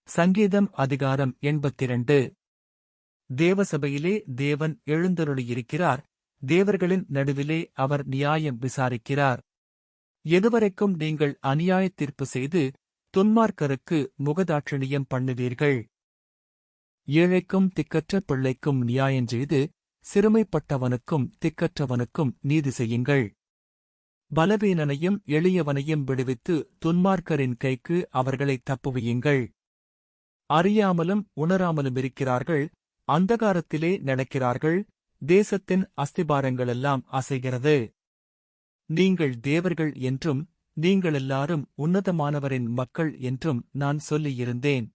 சங்கீதம் அதிகாரம் 82. தேவசபையிலே தேவன் எழுந்தருளியிருக்கிறார். தேவர்களின் நடுவிலே அவர் நியாயம் விசாரிக்கிறார். எதுவரைக்கும் நீங்கள் அநியாயத் தீர்ப்பு செய்து துன்மார்க்கருக்கு முகதாட்சணியம் பண்ணுவீர்கள்? ஏழைக்கும் திக்கற்ற பிள்ளைக்கும் நியாயஞ்செய்து சிறுமைப்பட்டவனுக்கும் திக்கற்றவனுக்கும் நீதி செய்யுங்கள். பலவீனனையும் எளியவனையும் விடுவித்து துன்மார்க்கரின் கைக்கு அவர்களை தப்புவியுங்கள். அறியாமலும் உணராமலுமிருக்கிறார்கள், அந்தகாரத்திலே நடக்கிறார்கள், தேசத்தின் அஸ்திபாரங்களெல்லாம் அசைகிறது. நீங்கள் தேவர்கள் என்றும் நீங்களெல்லாரும் உன்னதமானவரின் மக்கள் என்றும் நான் சொல்லியிருந்தேன்.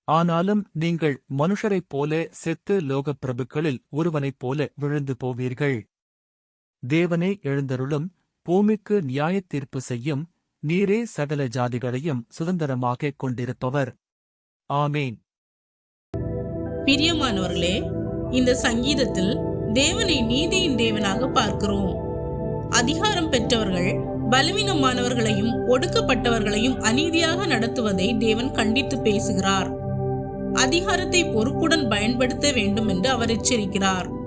ஆனாலும் நீங்கள் மனுஷரைப் போல செத்து லோகப் பிரபுக்களில் ஒருவனைப் போல விழுந்து போவீர்கள். தேவனே எழுந்தருளும், பூமிக்கு நியாயத் தீர்ப்பு செய்யும், நீரே சகல ஜாதிகளையும் சுதந்திரமாகக் கொண்டிருப்பவர். ஆமேன். பிரியமானவர்களே, இந்த சங்கீதத்தில் தேவனை நீதியின் தேவனாக பார்க்கிறோம். அதிகாரம் பெற்றவர்கள் பலவீனமானவர்களையும் ஒடுக்கப்பட்டவர்களையும் அநீதியாக நடத்துவதை தேவன் கண்டித்து பேசுகிறார். அதிகாரத்தை பொறுப்புடன் பயன்படுத்த வேண்டும் என்று அவர் எச்சரிக்கிறார்.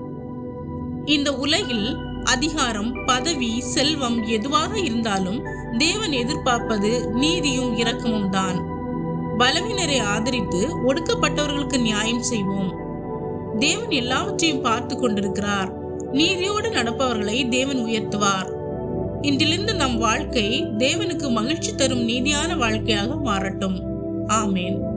இந்த உலகில் அதிகாரம், பதவி, செல்வம் எதுவாக இருந்தாலும் தேவன் எதிர்பார்ப்பது நீதியும் இரக்கமும் தான். பலவீனரை ஆதரித்து ஒடுக்கப்பட்டவர்களுக்கு நியாயம் செய்வோம். தேவன் எல்லாவற்றையும் பார்த்து கொண்டிருக்கிறார். நீதியோடு நடப்பவர்களை தேவன் உயர்த்துவார். இன்றிலிருந்து நம் வாழ்க்கை தேவனுக்கு மகிழ்ச்சி தரும் நீதியான வாழ்க்கையாக மாறட்டும். ஆமேன்.